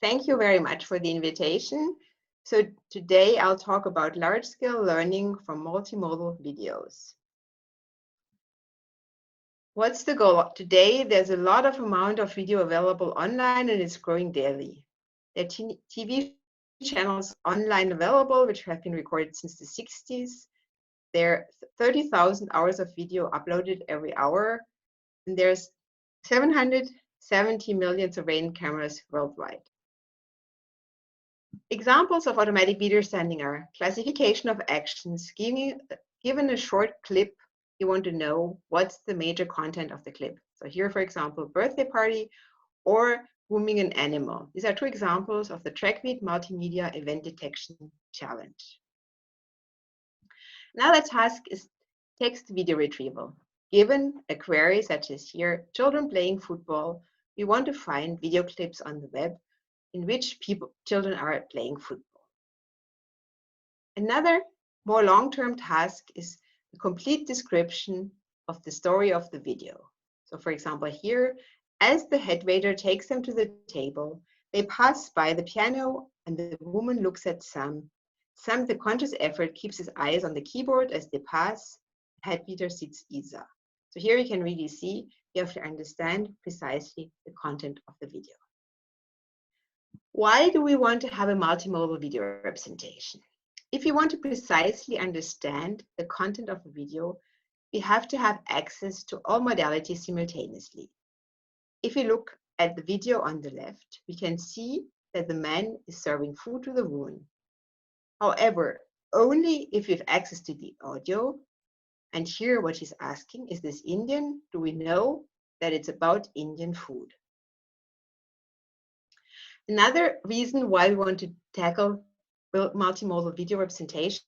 Thank you very much for the invitation. So today I'll talk about large-scale learning from multimodal videos. What's the goal? Today, there's a lot of amount of video available online and it's growing daily. There are TV channels online available, which have been recorded since the 60s. There are 30,000 hours of video uploaded every hour. And there's 770 million surveillance cameras worldwide. Examples of automatic video understanding are classification of actions. Given a short clip, you want to know what's the major content of the clip. So here, for example, birthday party or grooming an animal. These are two examples of the TrackMeet Multimedia Event Detection Challenge. Now the task is text video retrieval. Given a query such as here, children playing football, we want to find video clips on the web in which children are playing football. Another more long-term task is the complete description of the story of the video. So for example, here, as the head waiter takes them to the table, they pass by the piano and the woman looks at Sam. Sam, the conscious effort, keeps his eyes on the keyboard as they pass. The head waiter sits Isa. So here you can really see, you have to understand precisely the content of the video. Why do we want to have a multimodal video representation? If you want to precisely understand the content of a video, we have to have access to all modalities simultaneously. If we look at the video on the left, we can see that the man is serving food to the woman. However, only if we have access to the audio and hear what she's asking, is this Indian? Do we know that it's about Indian food? Another reason why we want to tackle multimodal video representations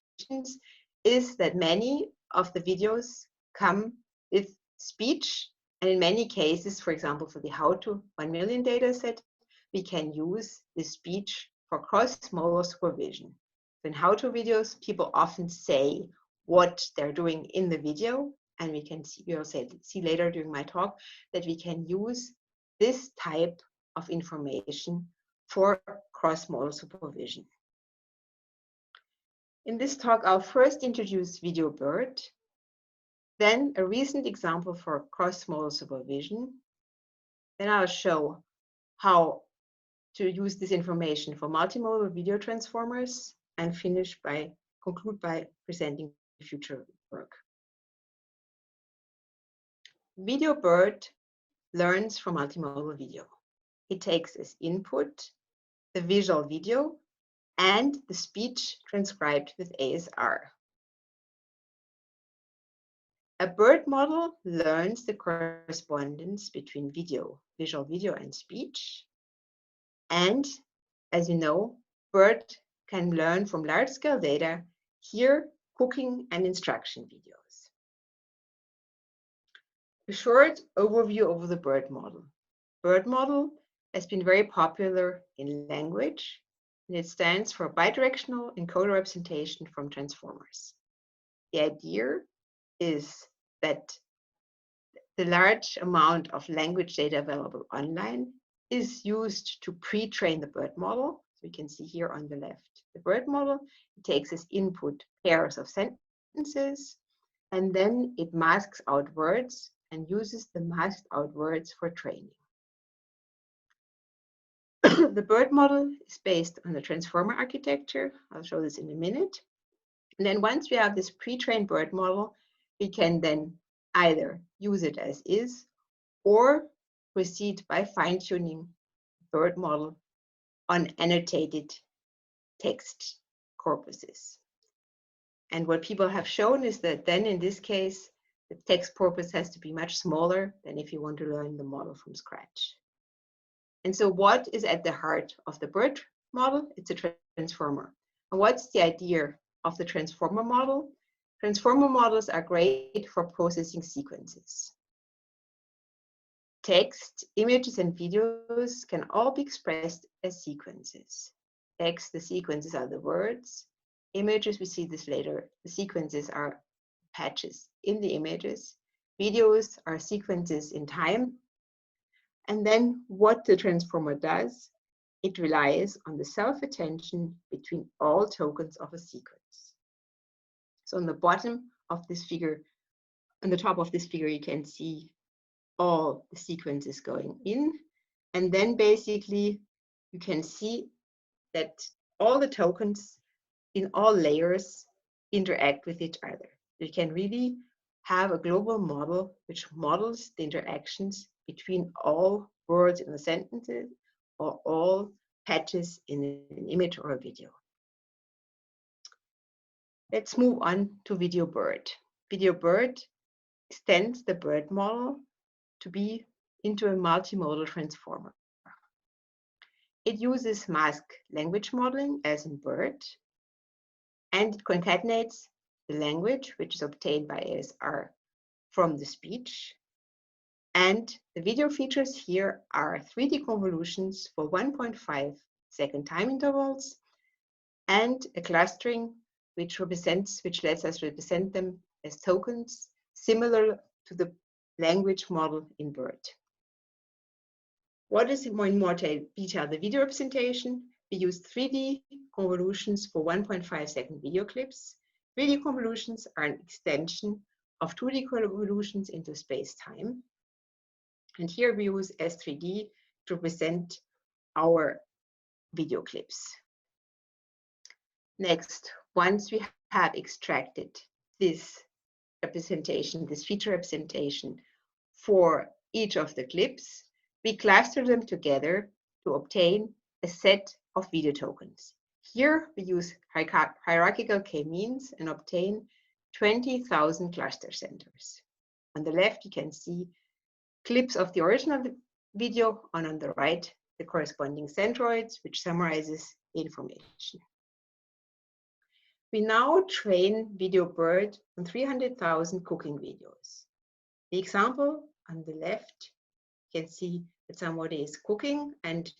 is that many of the videos come with speech, and in many cases, for example, for the How to 1 Million dataset, we can use the speech for cross-modal supervision. In how-to videos, people often say what they're doing in the video, and we can see, you'll see later during my talk, that we can use this type of information for cross-modal supervision. In this talk, I'll first introduce Video BERT, then a recent example for cross-modal supervision. Then I'll show how to use this information for multimodal video transformers, and conclude by presenting future work. Video BERT learns from multimodal video. It takes as input the visual video and the speech transcribed with ASR. A BERT model learns the correspondence between visual video and speech. And as you know, BERT can learn from large-scale data, here cooking and instruction videos. A short overview of the BERT model. BERT model has been very popular in language, and it stands for bidirectional encoder representation from transformers. The idea is that the large amount of language data available online is used to pre-train the BERT model. So you can see here on the left, the BERT model, it takes as input pairs of sentences, and then it masks out words and uses the masked out words for training. The BERT model is based on the transformer architecture. I'll show this in a minute. And then once we have this pre-trained BERT model, we can then either use it as is or proceed by fine-tuning BERT model on annotated text corpuses. And what people have shown is that then in this case, the text corpus has to be much smaller than if you want to learn the model from scratch. And so what is at the heart of the BERT model? It's a transformer. And what's the idea of the transformer model? Transformer models are great for processing sequences. Text, images, and videos can all be expressed as sequences. Text, the sequences are the words. Images, we see this later, the sequences are patches in the images. Videos are sequences in time. And then what the transformer does, it relies on the self-attention between all tokens of a sequence. So on the bottom of this figure, on the top of this figure, you can see all the sequences going in. And then basically you can see that all the tokens in all layers interact with each other. You can really have a global model which models the interactions between all words in the sentences or all patches in an image or a video. Let's move on to Video Bird. Video Bird extends the bird model to be into a multimodal transformer. It uses mask language modeling as in BERT, and it concatenates the language, which is obtained by ASR from the speech. And the video features here are 3D convolutions for 1.5 second time intervals and a clustering which lets us represent them as tokens similar to the language model in BERT. What is in more detail the video representation? We use 3D convolutions for 1.5 second video clips. 3D convolutions are an extension of 2D convolutions into space-time. And here we use S3D to represent our video clips. Next, once we have extracted this representation, this feature representation for each of the clips, we cluster them together to obtain a set of video tokens. Here we use hierarchical k-means and obtain 20,000 cluster centers. On the left, you can see clips of the original video, and on the right, the corresponding centroids, which summarizes the information. We now train Video Bird on 300,000 cooking videos. The example on the left, you can see that somebody is cooking and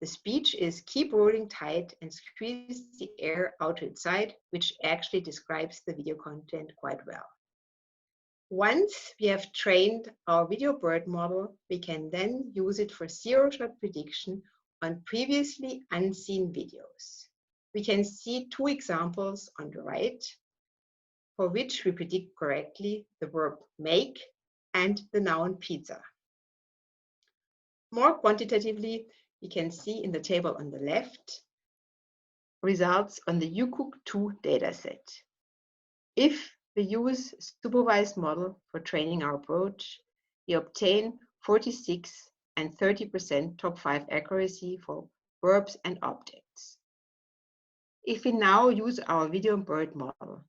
the speech is keep rolling tight and squeeze the air out to its side, which actually describes the video content quite well. Once we have trained our Video Bird model, we can then use it for zero-shot prediction on previously unseen videos. We can see two examples on the right, for which we predict correctly the verb make and the noun pizza. More quantitatively, we can see in the table on the left results on the UCOOK2 dataset. If we use a supervised model for training our approach, we obtain 46 and 30% top 5 accuracy for verbs and objects. If we now use our Video Bird model,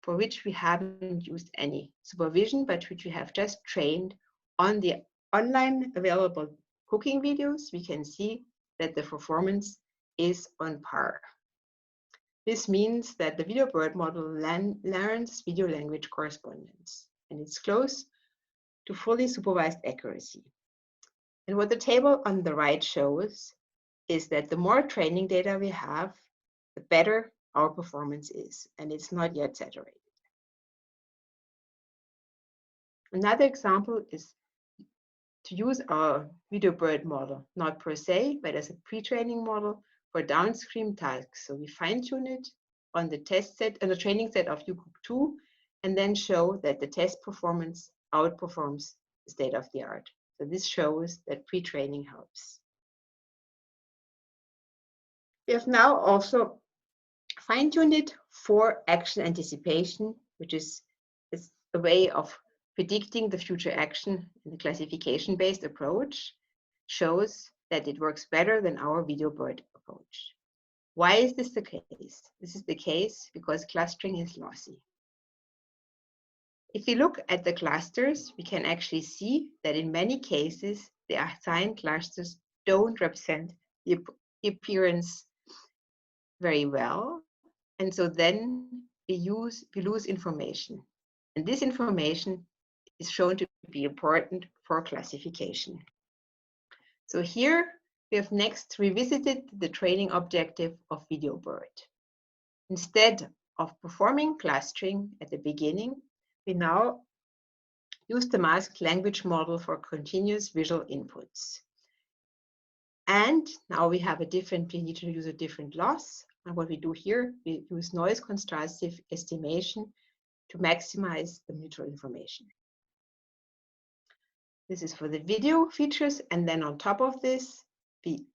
for which we haven't used any supervision, but which we have just trained on the online available cooking videos, we can see that the performance is on par. This means that the Video Bird model learns video language correspondence, and it's close to fully supervised accuracy. And what the table on the right shows is that the more training data we have, the better our performance is, and it's not yet saturated. Another example is to use our Video Bird model, not per se, but as a pre-training model for downstream tasks. So we fine-tune it on the test set and the training set of UCOOK2, and then show that the test performance outperforms the state of the art. So this shows that pre-training helps. We have now also fine-tuned it for action anticipation, which is a way of predicting the future action in the classification-based approach, shows that it works better than our Video Bird approach. Why is this the case? This is the case because clustering is lossy. If we look at the clusters, we can actually see that in many cases, the assigned clusters don't represent the appearance very well. And so then we lose information. And this information is shown to be important for classification. So here we have next revisited the training objective of Video Bird. Instead of performing clustering at the beginning, we now use the masked language model for continuous visual inputs. And now we need to use a different loss. And what we do here, we use noise constructive estimation to maximize the mutual information. This is for the video features. And then on top of this, we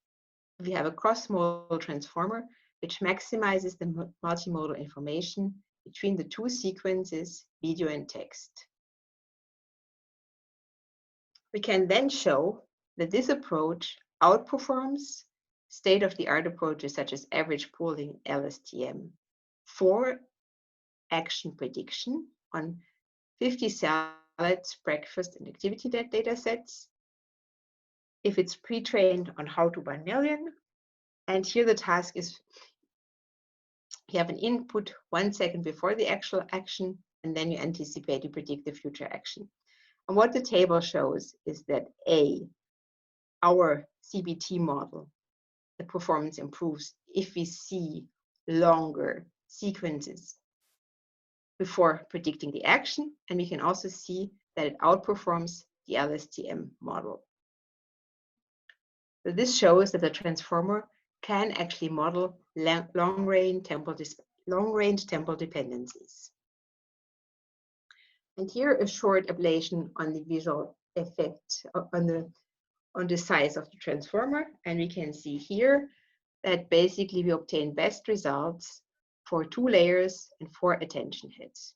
have a cross-modal transformer, which maximizes the multimodal information between the two sequences, video and text. We can then show that this approach outperforms state-of-the-art approaches such as average pooling, LSTM, for action prediction on 50 salads, breakfast, and activity data sets, if it's pre-trained on how to 1 million. And here the task is, you have an input 1 second before the actual action, and then you anticipate, you predict the future action. And what the table shows is that our CBT model, the performance improves if we see longer sequences before predicting the action, and we can also see that it outperforms the LSTM model. So this shows that the transformer can actually model long-range temporal dependencies. And here a short ablation on the visual effect on the size of the transformer, and we can see here that basically we obtain best results for 2 layers and 4 attention heads.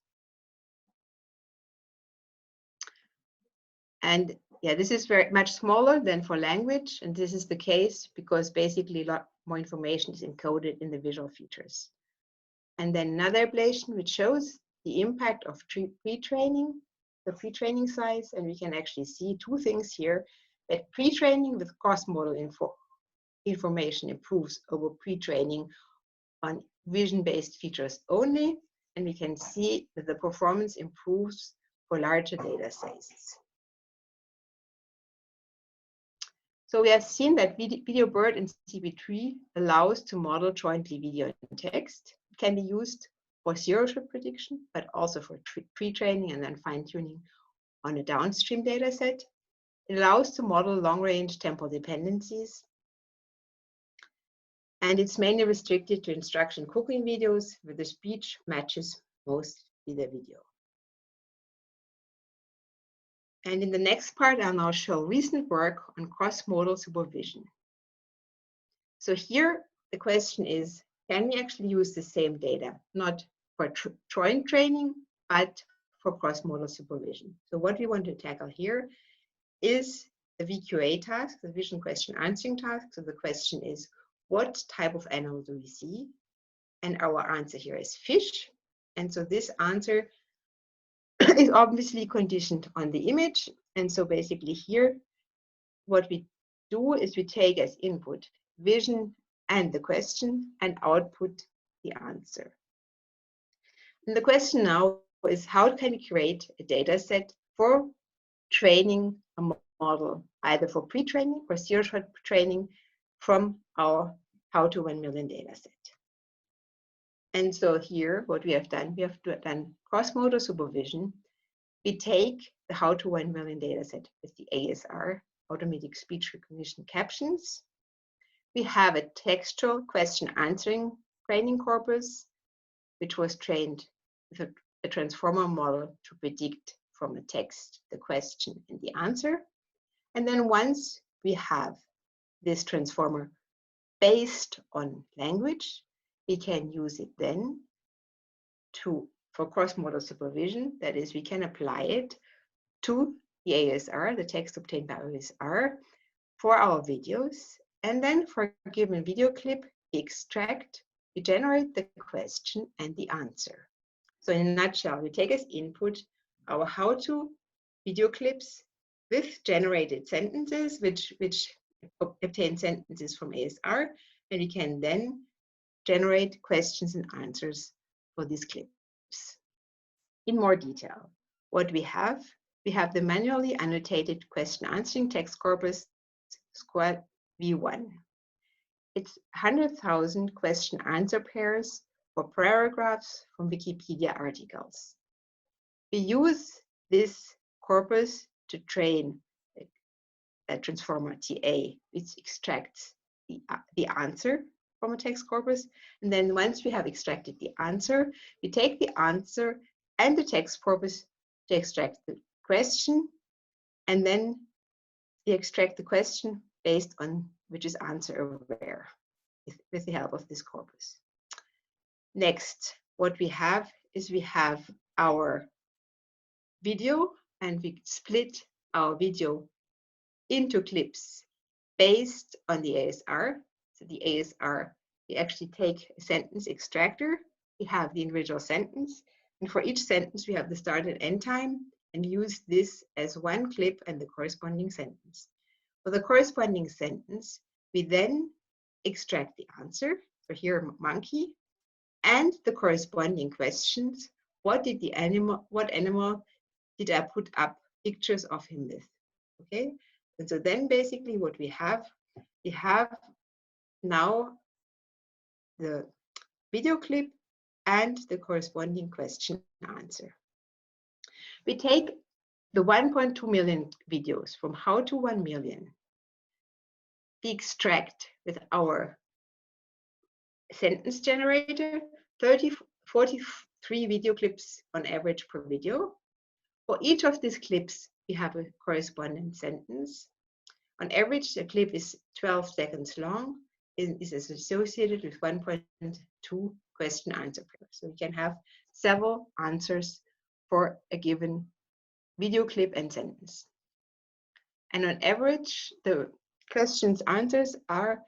And yeah, this is very much smaller than for language, and this is the case because basically a lot more information is encoded in the visual features. And then another ablation which shows the impact of pre-training, the pre-training size, and we can actually see 2 things here, that pre-training with cross-modal information improves over pre-training on vision-based features only, and we can see that the performance improves for larger data sizes. So we have seen that VideoBERT in CB3 allows to model jointly video and text. It can be used for zero-shot prediction, but also for pre-training and then fine-tuning on a downstream data set. It allows to model long-range temporal dependencies. And it's mainly restricted to instruction cooking videos where the speech matches mostly the video. And in the next part, I'll now show recent work on cross-modal supervision. So here, the question is, can we actually use the same data, not for joint training, but for cross-modal supervision? So what we want to tackle here is the VQA task, the vision question answering task. So the question is, what type of animal do we see? And our answer here is fish. And so this answer is obviously conditioned on the image. And so basically here, what we do is we take as input vision and the question and output the answer. And the question now is, how can we create a data set for training a model, either for pre-training or zero-shot training from our how to 1 million data set. And so here, what we have done cross-modal supervision. We take the how to 1 million data set with the ASR, automatic speech recognition captions. We have a textual question answering training corpus, which was trained with a transformer model to predict from a text the question and the answer. And then once we have this transformer based on language, we can use it then for cross-modal supervision. That is, we can apply it to the ASR, the text obtained by ASR, for our videos. And then for a given video clip, we generate the question and the answer. So in a nutshell, we take as input our how-to video clips with generated sentences, which obtain sentences from ASR, and we can then generate questions and answers for these clips. In more detail, what we have the manually annotated question answering text corpus squad V1. It's 100,000 question answer pairs for paragraphs from Wikipedia articles. We use this corpus to train transformer TA, which extracts the answer from a text corpus. And then once we have extracted the answer, we take the answer and the text corpus to extract the question, and then we extract the question based on which is answer aware with the help of this corpus. Next, what we have is we have our video, and we split our video into clips based on the ASR. So the ASR, we actually take a sentence extractor, we have the individual sentence, and for each sentence we have the start and end time, and use this as one clip and the corresponding sentence. For the corresponding sentence, we then extract the answer, so here monkey, and the corresponding questions. What animal did I put up pictures of him with? Okay, and so then basically what we have now the video clip and the corresponding question answer. We take the 1.2 million videos from how to 1 million. We extract with our sentence generator 43 video clips on average per video. For each of these clips, we have a corresponding sentence. On average, the clip is 12 seconds long and is associated with 1.2 question answer pairs. So we can have several answers for a given video clip and sentence. And on average, the questions answers are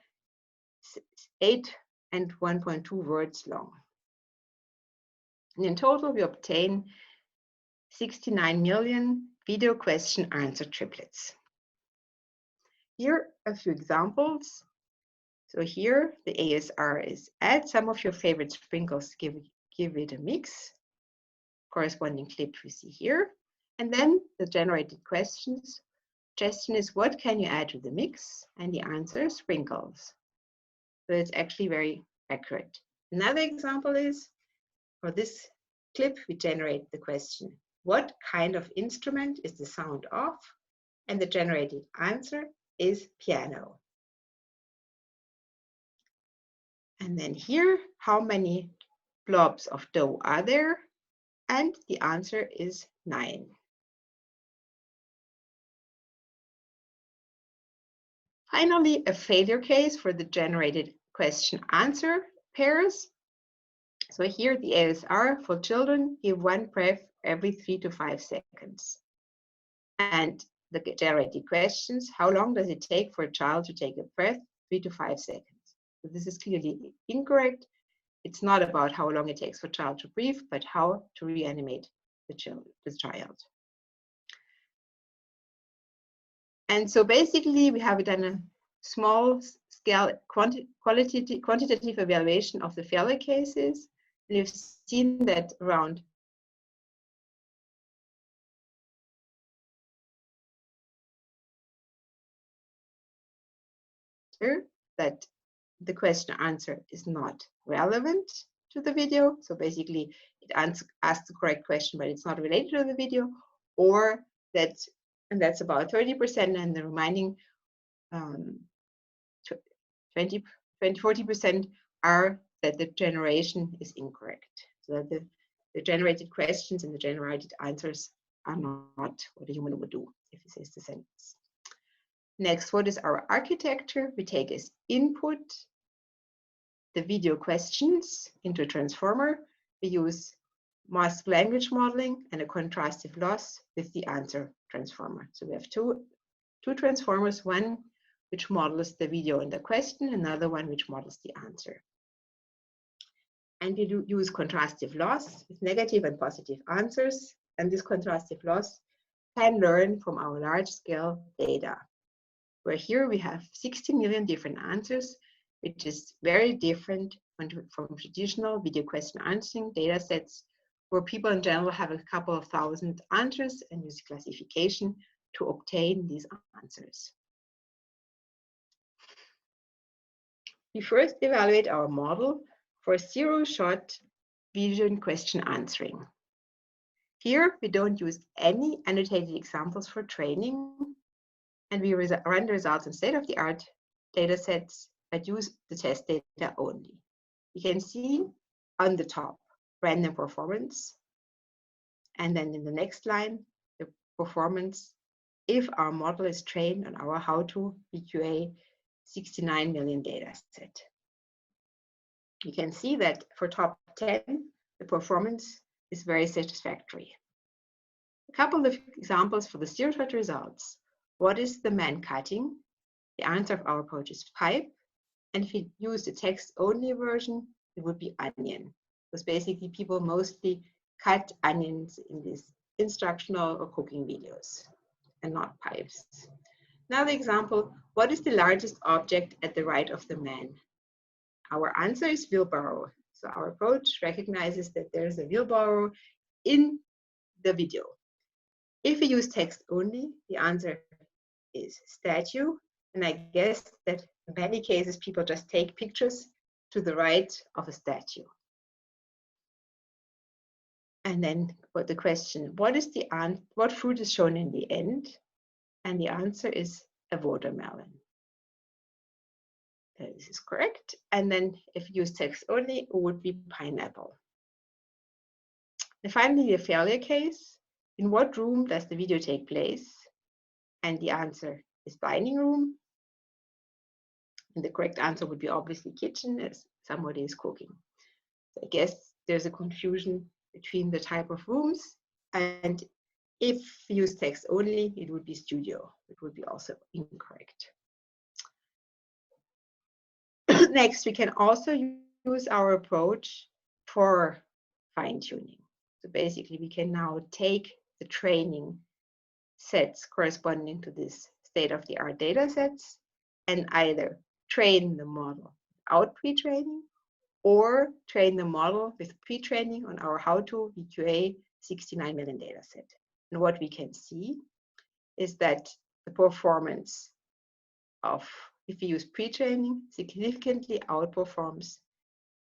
8 and 1.2 words long. And in total, we obtain 69 million video question answer triplets. Here are a few examples. So here the ASR is add some of your favorite sprinkles, give it a mix. Corresponding clip we see here. And then the generated questions. Question is, what can you add to the mix? And the answer is sprinkles. So it's actually very accurate. Another example is, for this clip, we generate the question, what kind of instrument is the sound of? And the generated answer is piano. And then here, how many blobs of dough are there? And the answer is 9. Finally, a failure case for the generated question answer pairs. So here the ASR for children give one breath every 3 to 5 seconds. And the generated questions, how long does it take for a child to take a breath? 3 to 5 seconds. So this is clearly incorrect. It's not about how long it takes for a child to breathe, but how to reanimate the child. And so basically we have done a small scale quantitative evaluation of the failure cases. And you've seen that around that the question answer is not relevant to the video. So basically it asks the correct question, but it's not related to the video, or that, and that's about 30%, and the remaining 40% are that the generation is incorrect. So that the generated questions and the generated answers are not what a human would do if he says the sentence. Next, what is our architecture? We take as input the video questions into a transformer. We use mask language modeling and a contrastive loss with the answer transformer. So we have two transformers, one which models the video and the question, another one which models the answer. And we do use contrastive loss with negative and positive answers. And this contrastive loss can learn from our large-scale data, where here we have 60 million different answers, which is very different from traditional video question answering data sets, where people in general have a couple of thousand answers and use classification to obtain these answers. We first evaluate our model for zero-shot vision question answering. Here, we don't use any annotated examples for training, and we run the results in state-of-the-art data sets that use the test data only. You can see on the top, random performance, and then in the next line, the performance if our model is trained on our how-to VQA 69 million data set. You can see that for top 10, the performance is very satisfactory. A couple of examples for the Stateoftheart results. What is the man cutting? The answer of our approach is pipe. And if we use the text-only version, it would be onion. Because basically people mostly cut onions in these instructional or cooking videos and not pipes. Another example, what is the largest object at the right of the man? Our answer is wheelbarrow. So our approach recognizes that there's a wheelbarrow in the video. If we use text only, the answer is statue. And I guess that in many cases, people just take pictures to the right of a statue. And then what the question, what fruit is shown in the end? And the answer is a watermelon. This is correct. And then if you use text only, it would be pineapple. And finally, the failure case. In what room does the video take place? And the answer is dining room. And the correct answer would be obviously kitchen, as somebody is cooking. So I guess there's a confusion between the type of rooms. And if you use text only, it would be studio. It would be also incorrect. Next, we can also use our approach for fine-tuning. So basically, we can now take the training sets corresponding to this state-of-the-art data sets and either train the model without pre-training or train the model with pre-training on our how-to VQA 69 million data set. And what we can see is that the performance of, if we use pre-training, significantly outperforms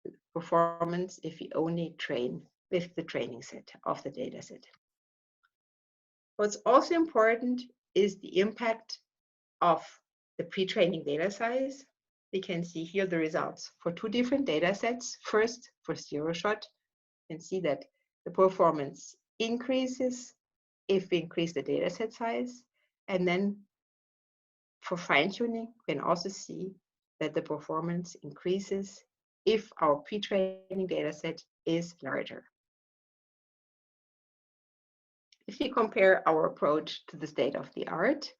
the performance if we only train with the training set of the data set. What's also important is the impact of the pre-training data size. We can see here the results for two different data sets. First, for zero shot, you can see that the performance increases if we increase the data set size. And then for fine-tuning, we can also see that the performance increases if our pre-training data set is larger. If we compare our approach to the state-of-the-art,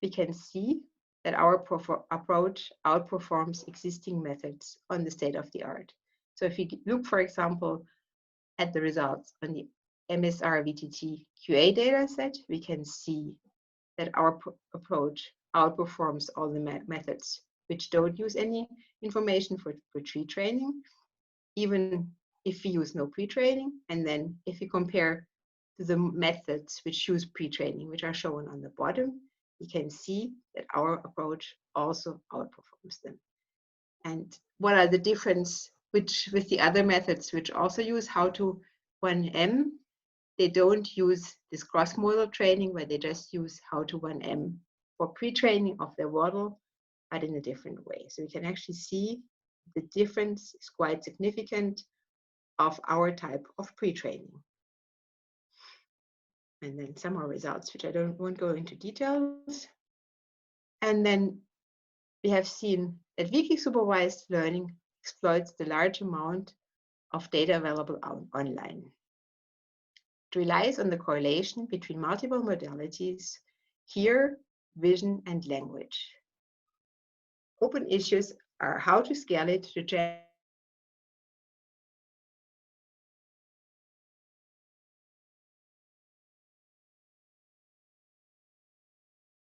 we can see that our approach outperforms existing methods on the state-of-the-art. So if you look, for example, at the results on the MSR VTT QA dataset, we can see that our approach outperforms all the methods which don't use any information for pre-training, even if we use no pre-training. And then if we compare to the methods which use pre-training, which are shown on the bottom, you can see that our approach also outperforms them. And what are the difference with the other methods which also use how to 1M? They don't use this cross-modal training where they just use how to 1M for pre-training of their model, but in a different way. So you can actually see the difference is quite significant of our type of pre-training. And then some more results, which I won't go into details. And then we have seen that wiki supervised learning exploits the large amount of data available online. It relies on the correlation between multiple modalities, hear, vision, and language. Open issues are how to scale it to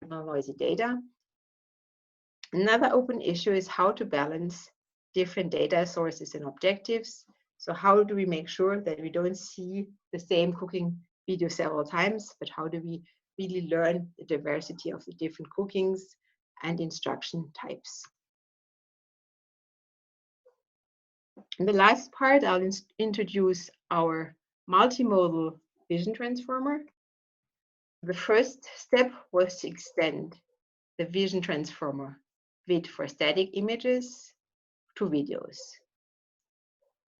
noisy data. Another open issue is how to balance different data sources and objectives. So how do we make sure that we don't see the same cooking video several times, but how do we really learn the diversity of the different cookings and instruction types? In the last part, I'll introduce our multimodal vision transformer. The first step was to extend the vision transformer with for static images to videos.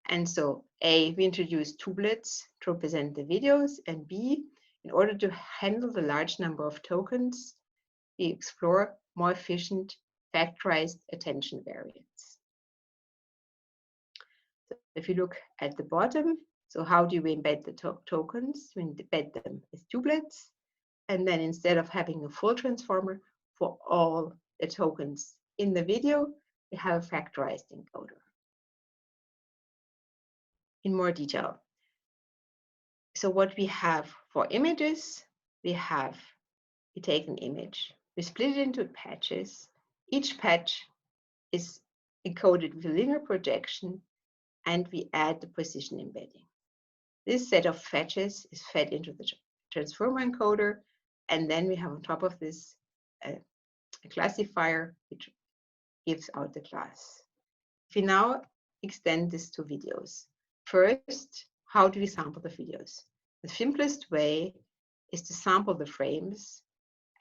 And so A, we introduced tubelets to represent the videos, and B, in order to handle the large number of tokens, we explore more efficient factorized attention variants. So if you look at the bottom, so how do we embed the tokens? We embed them as tubelets. And then instead of having a full transformer for all the tokens in the video, we have a factorized encoder. In more detail. So what we have for images, we take an image, we split it into patches. Each patch is encoded with a linear projection, and we add the position embedding. This set of patches is fed into the transformer encoder, and then we have on top of this a classifier which gives out the class. If we now extend this to videos, first, how do we sample the videos? The simplest way is to sample the frames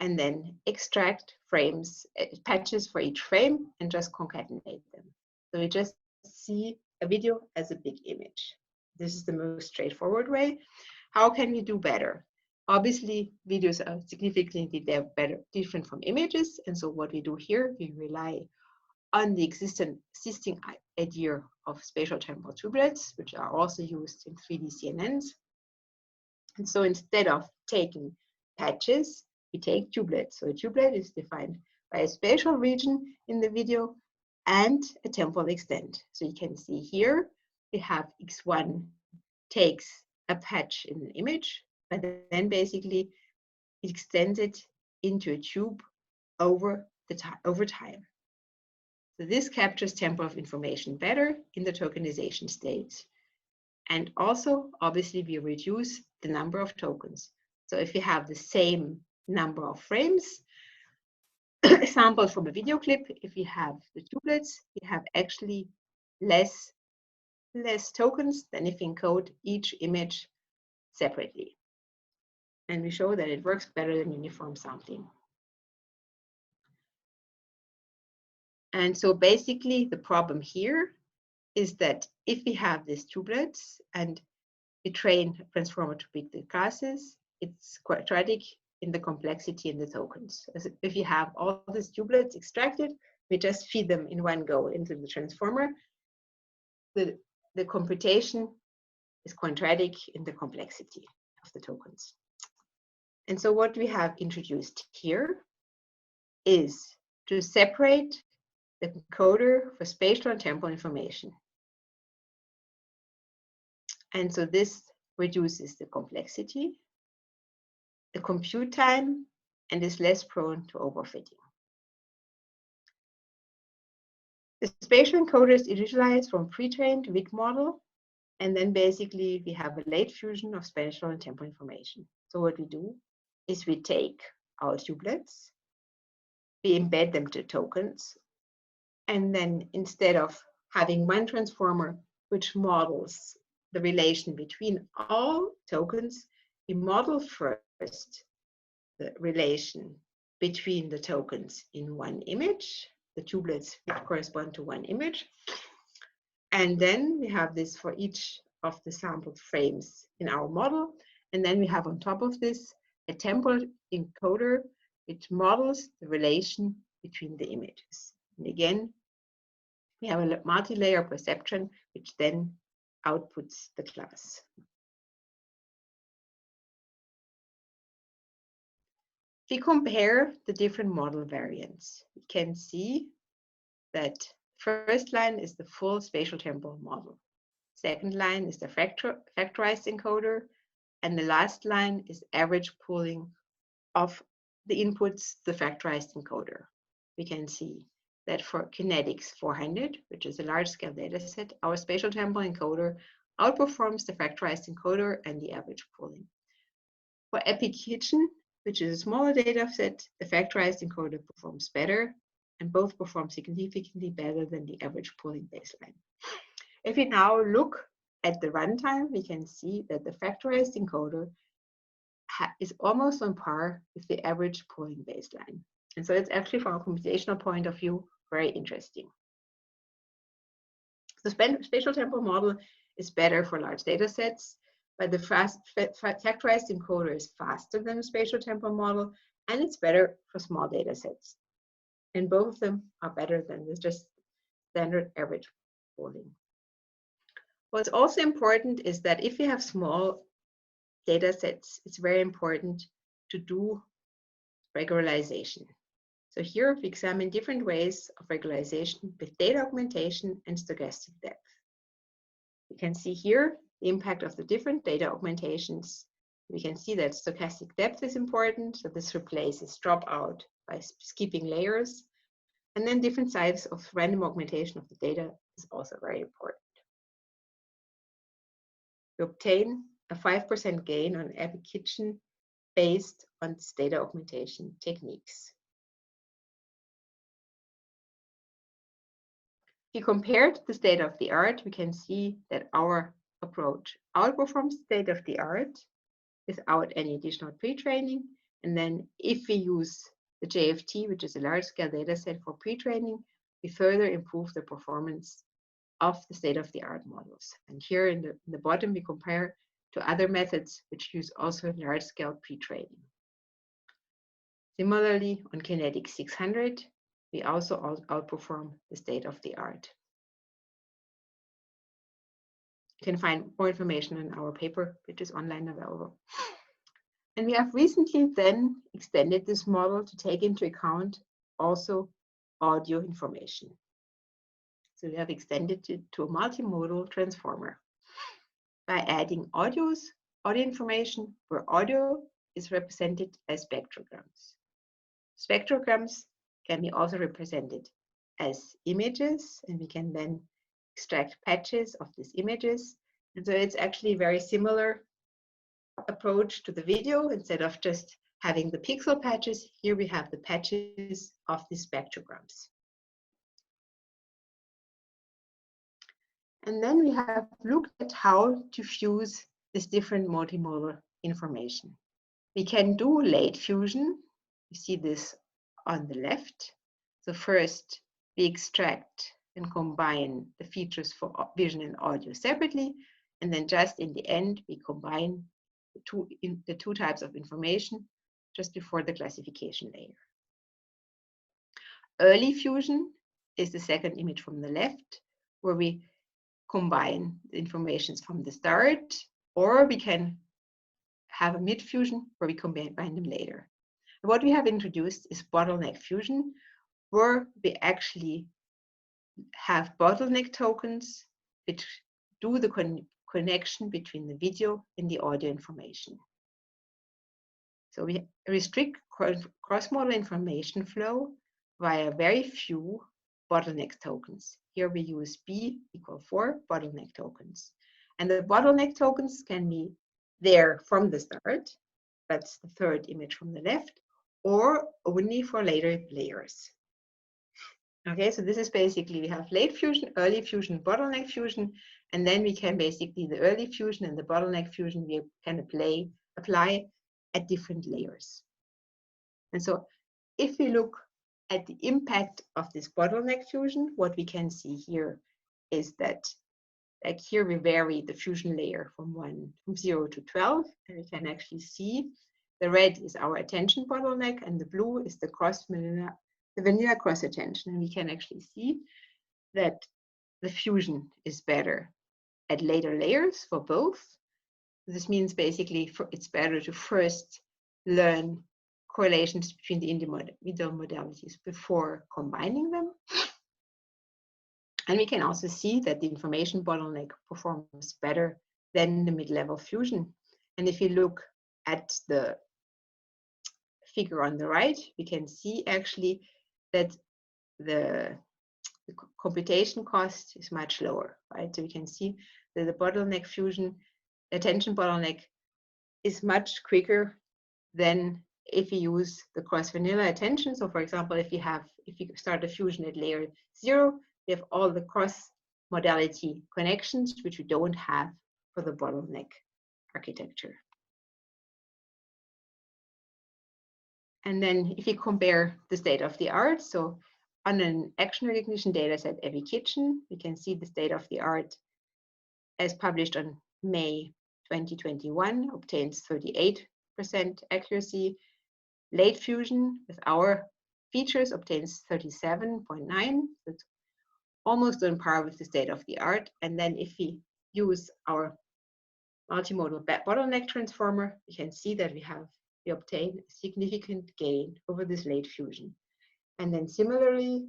and then extract frames, patches for each frame, and just concatenate them. So we just see a video as a big image. This is the most straightforward way. How can we do better? Obviously, videos are significantly different from images, and so what we do here, we rely on the existing idea of spatial temporal tubelets, which are also used in 3D CNNs. And so instead of taking patches, we take tubelets. So a tublet is defined by a spatial region in the video and a temporal extent. So you can see here, we have X1 takes a patch in an image, but then basically it extends it into a tube over time. So this captures temporal information better in the tokenization state. And also, obviously, we reduce the number of tokens. So if you have the same number of frames, sampled from a video clip, if you have the tubelets, you have actually less tokens than if you encode each image separately. And we show that it works better than uniform sampling. And so basically the problem here is that if we have these tubelets and we train a transformer to pick the classes, it's quadratic in the complexity in the tokens. As if you have all these tubelets extracted, we just feed them in one go into the transformer. The computation is quadratic in the complexity of the tokens. And so what we have introduced here is to separate the encoder for spatial and temporal information. And so this reduces the complexity, the compute time, and is less prone to overfitting. The spatial encoder is initialized from pre-trained WIG model, and then basically we have a late fusion of spatial and temporal information. So what we do is we take our tubelets, we embed them to tokens, and then instead of having one transformer which models the relation between all tokens, we model first the relation between the tokens in one image, the tubelets which correspond to one image. And then we have this for each of the sampled frames in our model. And then we have on top of this a temporal encoder which models the relation between the images. And again, we have a multi-layer perceptron which then outputs the class. If we compare the different model variants, we can see that first line is the full spatial temporal model. Second line is the factorized encoder, and the last line is average pooling of the inputs, the factorized encoder. We can see that for kinetics 400, which is a large-scale data set, our spatial temporal encoder outperforms the factorized encoder and the average pooling. For Epic Kitchen, which is a smaller data set, the factorized encoder performs better, and both perform significantly better than the average pooling baseline. If we now look at the runtime, we can see that the factorized encoder is almost on par with the average pooling baseline. And so it's actually, from a computational point of view, very interesting. The spatial temporal model is better for large data sets, but the factorized encoder is faster than the spatial temporal model, and it's better for small data sets. And both of them are better than just standard average pooling. What's also important is that if you have small data sets, it's very important to do regularization. So here we examine different ways of regularization with data augmentation and stochastic depth. You can see here the impact of the different data augmentations. We can see that stochastic depth is important, so this replaces dropout by skipping layers. And then different types of random augmentation of the data is also very important. We obtain a 5% gain on Epic Kitchen based on this data augmentation techniques. If you compare the state-of-the-art, we can see that our approach outperforms state-of-the-art without any additional pre-training. And then if we use the JFT, which is a large-scale data set for pre-training, we further improve the performance of the state-of-the-art models. And here in the bottom, we compare to other methods which use also large-scale pre-training. Similarly, on Kinetic 600, we also outperform the state-of-the-art. You can find more information in our paper, which is online available. And we have recently then extended this model to take into account also audio information. So we have extended it to a multimodal transformer by adding audio information where audio is represented as spectrograms. Spectrograms can be also represented as images, and we can then extract patches of these images. And so it's actually a very similar approach to the video. Instead of just having the pixel patches, here we have the patches of the spectrograms. And then we have looked at how to fuse this different multimodal information. We can do late fusion. You see this on the left. So first, we extract and combine the features for vision and audio separately. And then just in the end, we combine the two types of information just before the classification layer. Early fusion is the second image from the left, where we combine the information from the start, or we can have a mid fusion where we combine them later. And what we have introduced is bottleneck fusion, where we actually have bottleneck tokens which do the connection between the video and the audio information. So we restrict cross-modal information flow via very few bottleneck tokens. Here we use B = 4 bottleneck tokens. And the bottleneck tokens can be there from the start, that's the third image from the left, or only for later layers. Okay, so this is basically, we have late fusion, early fusion, bottleneck fusion, and then we can basically, the early fusion and the bottleneck fusion, we can apply at different layers. And so if we look at the impact of this bottleneck fusion, what we can see here is that, like here we vary the fusion layer from 0 to 12, and we can actually see the red is our attention bottleneck and the blue is the vanilla cross attention. And we can actually see that the fusion is better at later layers for both. This means basically it's better to first learn correlations between the individual modalities before combining them. And we can also see that the information bottleneck performs better than the mid-level fusion. And if you look at the figure on the right, we can see actually that the computation cost is much lower, right? So we can see that the bottleneck fusion, attention bottleneck, is much quicker than if you use the cross vanilla attention. So for example, if you start a fusion at layer 0, we have all the cross modality connections, which we don't have for the bottleneck architecture. And then if you compare the state of the art, so on an action recognition dataset, Every Kitchen, we can see the state of the art as published on May 2021, obtains 38% accuracy. Late Fusion with our features obtains 37.9. It's almost on par with the state of the art. And then if we use our multimodal bottleneck transformer, we can see that we obtain a significant gain over this Late Fusion. And then similarly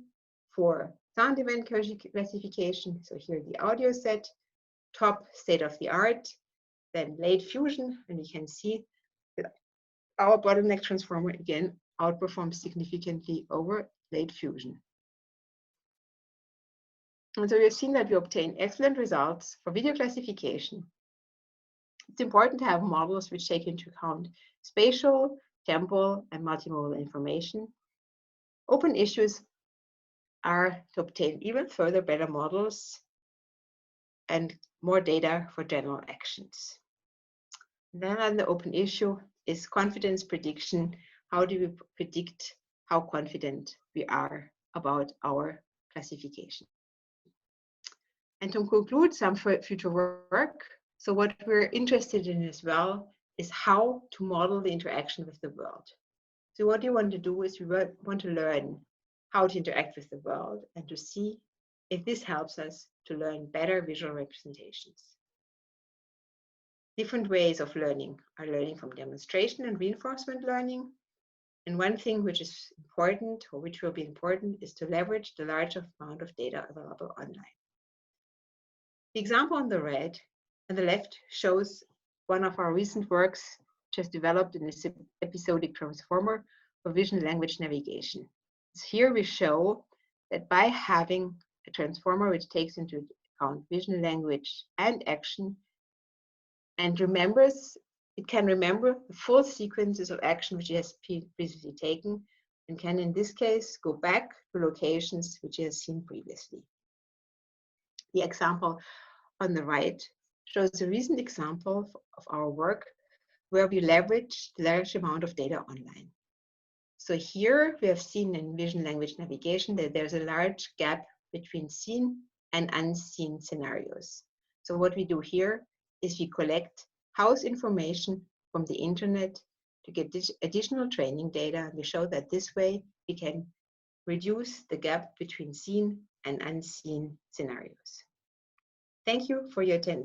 for sound event classification, so here the audio set, top state of the art, then Late Fusion, and you can see that our bottleneck transformer again outperforms significantly over Late Fusion. And so we have seen that we obtain excellent results for video classification. It's important to have models which take into account spatial, temporal, and multimodal information. Open issues are to obtain even further better models and more data for general actions. Then on the open issue is confidence prediction. How do we predict how confident we are about our classification? And to conclude some future work, so what we're interested in as well is how to model the interaction with the world. So what you want to do is we want to learn how to interact with the world and to see if this helps us to learn better visual representations. Different ways of learning are learning from demonstration and reinforcement learning. And one thing which is important, or which will be important, is to leverage the large amount of data available online. The example on the left shows one of our recent works just developed in this episodic transformer for vision language navigation. So here we show that by having a transformer which takes into account vision, language, and action, and it can remember the full sequences of action which it has previously taken, and can in this case go back to locations which it has seen previously. The example on the right shows a recent example of our work where we leverage the large amount of data online. So here we have seen in vision language navigation that there's a large gap between seen and unseen scenarios. So what we do here is we collect house information from the internet to get this additional training data. We show that this way we can reduce the gap between seen and unseen scenarios. Thank you for your attention.